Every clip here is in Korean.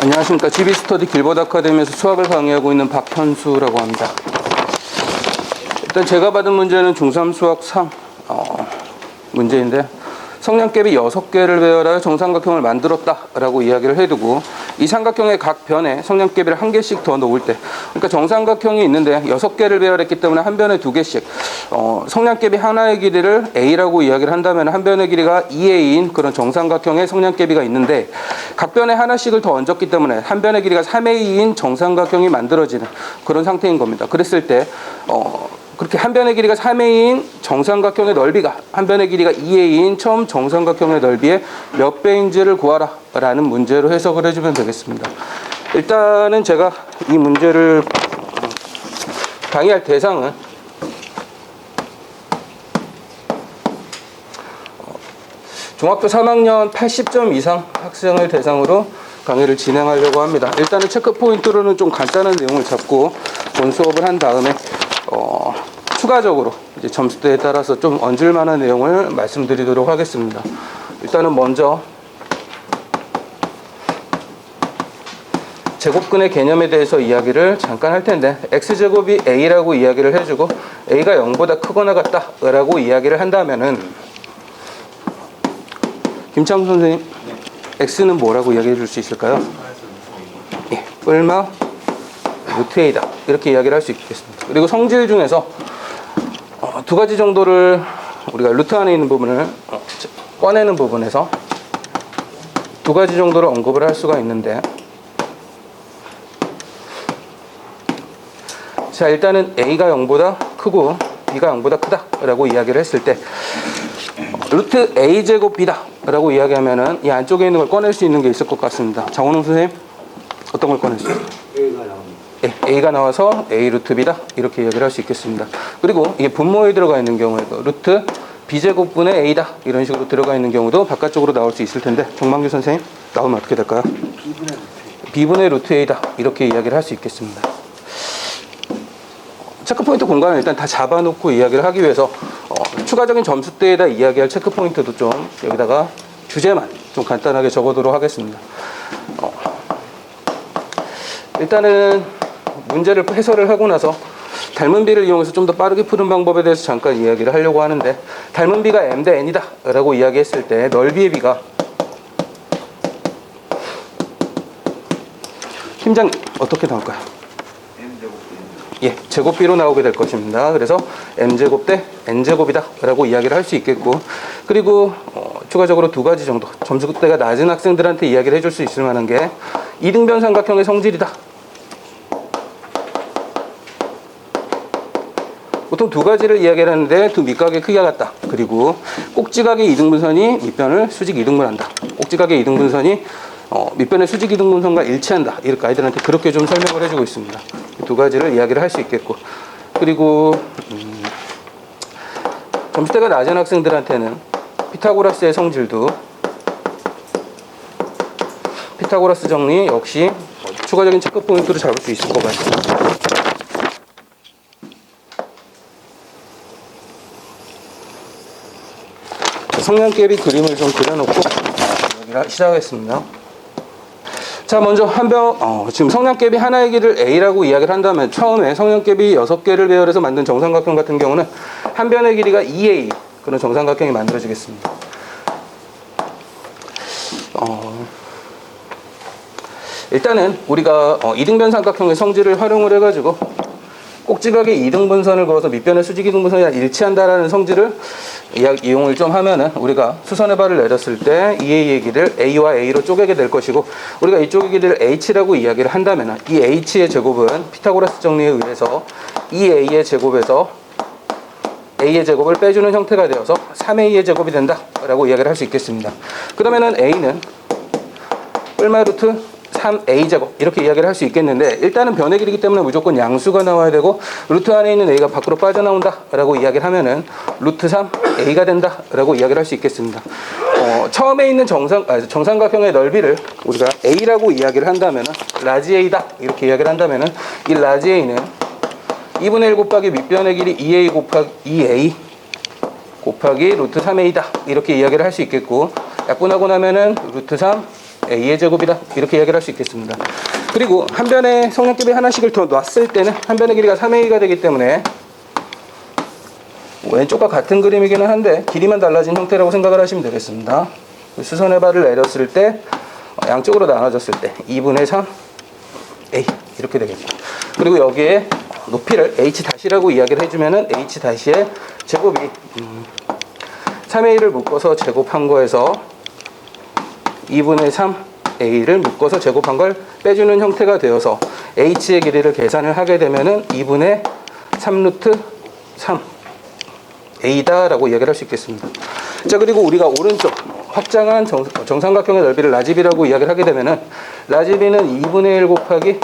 안녕하십니까. GB스터디 길버드 아카데미에서 수학을 강의하고 있는 박현수라고 합니다. 일단 제가 받은 문제는 중3 수학 3 문제인데, 성량갭이 6개를 배열하여 정삼각형을 만들었다 라고 이야기를 해두고, 이 삼각형의 각 변에 성량갭을 1개씩 더 놓을 때, 그러니까 정삼각형이 있는데 6개를 배열했기 때문에 한 변에 2개씩 성량갭이 하나의 길이를 A라고 이야기를 한다면 한 변의 길이가 2A인 그런 정삼각형의 성량갭이가 있는데, 각 변에 하나씩을 더 얹었기 때문에 한 변의 길이가 3A인 정삼각형이 만들어지는 그런 상태인 겁니다. 그랬을 때 그렇게 한 변의 길이가 3A인 정삼각형의 넓이가 한 변의 길이가 2A인 처음 정삼각형의 넓이의 몇 배인지를 구하라 라는 문제로 해석을 해주면 되겠습니다. 일단은 제가 이 문제를 강의할 대상은 중학교 3학년 80점 이상 학생을 대상으로 강의를 진행하려고 합니다. 일단은 체크 포인트로는 좀 간단한 내용을 잡고 본 수업을 한 다음에 추가적으로 이제 점수대에 따라서 좀 얹을 만한 내용을 말씀드리도록 하겠습니다. 일단은 먼저 제곱근의 개념에 대해서 이야기를 잠깐 할 텐데, x제곱이 a라고 이야기를 해주고 a가 0보다 크거나 같다 라고 이야기를 한다면은, 김창수 선생님, x는 뭐라고 이야기해 줄 수 있을까요? 예, 뿔마 루트 a다 이렇게 이야기를 할 수 있겠습니다. 그리고 성질 중에서 두 가지 정도를 우리가 루트 안에 있는 부분을 꺼내는 부분에서 두 가지 정도를 언급을 할 수가 있는데, 자, 일단은 a가 0보다 크고 b가 0보다 크다 라고 이야기를 했을 때, 루트 a제곱 b다 라고 이야기하면은 이 안쪽에 있는 걸 꺼낼 수 있는 게 있을 것 같습니다. 장원웅 선생님, 어떤 걸 꺼낼 수 있어요? a가 나와서 a 루트 b다 이렇게 이야기를 할 수 있겠습니다. 그리고 이게 분모에 들어가 있는 경우에도 루트 b제곱분의 a다 이런 식으로 들어가 있는 경우도 바깥쪽으로 나올 수 있을 텐데, 정만규 선생님, 나오면 어떻게 될까요? b분의 루트 a다 이렇게 이야기를 할 수 있겠습니다. 체크포인트 공간을 일단 다 잡아놓고 이야기를 하기 위해서 추가적인 점수대에다 이야기할 체크포인트도 좀 여기다가 주제만 좀 간단하게 적어두도록 하겠습니다. 일단은 문제를 해설을 하고 나서 닮은 비를 이용해서 좀 더 빠르게 푸는 방법에 대해서 잠깐 이야기를 하려고 하는데, 닮은 비가 m 대 n이다 라고 이야기했을 때 넓이의 비가, 팀장님 어떻게 나올까요? 예, 제곱비로 나오게 될 것입니다. 그래서 m제곱 대 n제곱이다 라고 이야기를 할 수 있겠고, 그리고 추가적으로 두 가지 정도 점수대가 낮은 학생들한테 이야기를 해줄 수 있을 만한 게, 이등변 삼각형의 성질이다. 보통 두 가지를 이야기를 하는데, 두 밑각의 크기가 같다. 그리고 꼭지각의 이등분선이 밑변을 수직 이등분한다. 꼭지각의 이등분선이 밑변의 수직 이등분선과 일치한다. 이렇게 아이들한테 그렇게 좀 설명을 해주고 있습니다. 두 가지를 이야기를 할 수 있겠고, 그리고 점수대가 낮은 학생들한테는 피타고라스의 성질도, 피타고라스 정리 역시 추가적인 체크 포인트로 잡을 수 있을 것 같습니다. 성량갭이 그림을 좀 그려놓고 여기가 시작하겠습니다. 자, 먼저 지금 성량갭이 하나의 길이를 a라고 이야기를 한다면, 처음에 성량갭이 6개를 배열해서 만든 정삼각형 같은 경우는 한 변의 길이가 2a 그런 정삼각형이 만들어지겠습니다. 일단은 우리가 이등변 삼각형의 성질을 활용을 해가지고 꼭지각의 이등분선을 그어서 밑변의 수직 이등분선이랑 일치한다라는 성질을 이용을 좀 하면은, 우리가 수선의 발을 내렸을 때 2a의 길이를 a와 a로 쪼개게 될 것이고, 우리가 이쪽의 길이를 h라고 이야기를 한다면 이 h의 제곱은 피타고라스 정리에 의해서 2a의 제곱에서 a의 제곱을 빼주는 형태가 되어서 3a의 제곱이 된다 라고 이야기를 할 수 있겠습니다. 그러면은 a는 뿔마 루트 3a 제곱 이렇게 이야기를 할 수 있겠는데, 일단은 변의 길이기 때문에 무조건 양수가 나와야 되고, 루트 안에 있는 a가 밖으로 빠져나온다 라고 이야기를 하면은 루트 3a가 된다 라고 이야기를 할 수 있겠습니다. 처음에 있는 정삼각형의 넓이를 우리가 a라고 이야기를 한다면은 라지 a다 이렇게 이야기를 한다면은, 이 라지 a는 2분의 1 곱하기 밑변의 길이 2a 곱하기 2a 곱하기 루트 3a다 이렇게 이야기를 할 수 있겠고, 약분하고 나면은 루트 3 A의 제곱이다. 이렇게 이야기를 할 수 있겠습니다. 그리고 한 변의 성량급이 하나씩을 더 놨을 때는 한 변의 길이가 3A가 되기 때문에 왼쪽과 같은 그림이기는 한데 길이만 달라진 형태라고 생각을 하시면 되겠습니다. 수선의 발을 내렸을 때 양쪽으로 나눠졌을 때 2분의 3 A 이렇게 되겠죠. 그리고 여기에 높이를 H-라고 이야기를 해주면은 H-의 제곱이 3A를 묶어서 제곱한 거에서 2분의 3A를 묶어서 제곱한 걸 빼주는 형태가 되어서 H의 길이를 계산을 하게 되면은 2분의 3루트 3 A다라고 이야기를 할 수 있겠습니다. 자, 그리고 우리가 오른쪽 확장한 정삼각형의 넓이를 라지비라고 이야기를 하게 되면은 라지비는 2분의 1 곱하기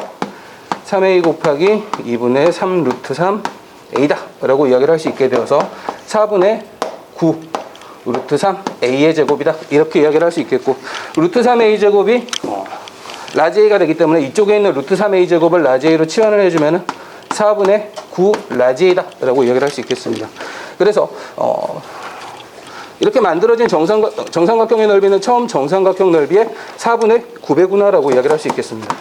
3A 곱하기 2분의 3 루트 3 A다 라고 이야기를 할 수 있게 되어서 4분의 9 루트 3 A의 제곱이다 이렇게 이야기를 할 수 있겠고, 루트 3 A 제곱이 라지 A가 되기 때문에 이쪽에 있는 루트 3 A 제곱을 라지 A로 치환을 해주면은 4분의 9 라지 A다 라고 이야기를 할 수 있겠습니다. 그래서 이렇게 만들어진 정삼각형의 넓이는 처음 정삼각형 넓이의 4분의 9배구나라고 이야기를 할 수 있겠습니다.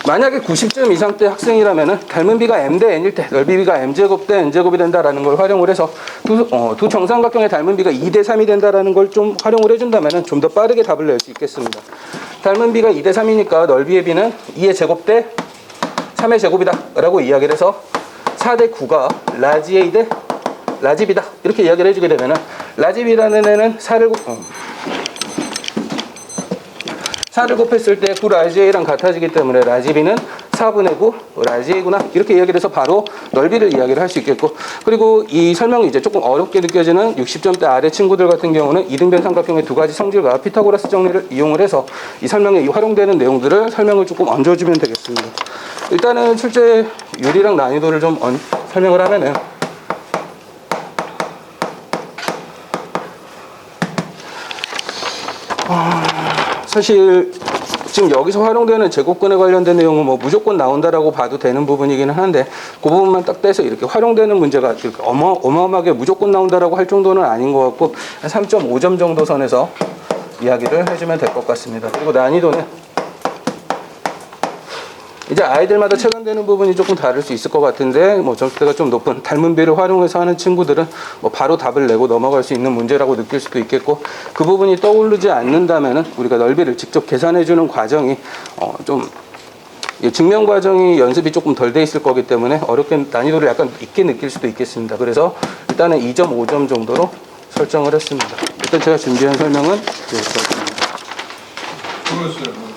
만약에 90점 이상대 학생이라면 닮은 비가 m 대 n일 때 넓이 비가 m제곱 대 n제곱이 된다라는 걸 활용을 해서 두 정삼각형의 닮은 비가 2대 3이 된다라는 걸 좀 활용을 해준다면 좀 더 빠르게 답을 낼 수 있겠습니다. 닮은 비가 2대 3이니까 넓이의 비는 2의 제곱 대 3의 제곱이다 라고 이야기를 해서 4대 9가 라지 A 대 라지 B다 이렇게 이야기를 해주게 되면 라지 B라는 애는 4를 곱했을 때 9 라지 A랑 같아지기 때문에 라지 B는 4분의 9 라지 A구나 이렇게 이야기를 해서 바로 넓이를 이야기를 할 수 있겠고, 그리고 이 설명이 이제 조금 어렵게 느껴지는 60점대 아래 친구들 같은 경우는 이등변 삼각형의 두 가지 성질과 피타고라스 정리를 이용을 해서 이 설명에 활용되는 내용들을 설명을 조금 얹어주면 되겠습니다. 일단은 출제 유리랑 난이도를 좀 설명을 하면은 사실 지금 여기서 활용되는 제곱근에 관련된 내용은 뭐 무조건 나온다라고 봐도 되는 부분이기는 한데 그 부분만 딱 떼서 이렇게 활용되는 문제가 이렇게 어마어마하게 무조건 나온다라고 할 정도는 아닌 것 같고 3.5점 정도 선에서 이야기를 해주면 될 것 같습니다. 그리고 난이도는 이제 아이들마다 체감되는 부분이 조금 다를 수 있을 것 같은데 뭐 점수대가 좀 높은 닮은 비를 활용해서 하는 친구들은 뭐 바로 답을 내고 넘어갈 수 있는 문제라고 느낄 수도 있겠고, 그 부분이 떠오르지 않는다면은 우리가 넓이를 직접 계산해 주는 과정이 좀 증명 과정이 연습이 조금 덜 돼 있을 거기 때문에 어렵게 난이도를 약간 있게 느낄 수도 있겠습니다. 그래서 일단은 2.5점 정도로 설정을 했습니다. 일단 제가 준비한 설명은 여기까지입니다. 수고했어요.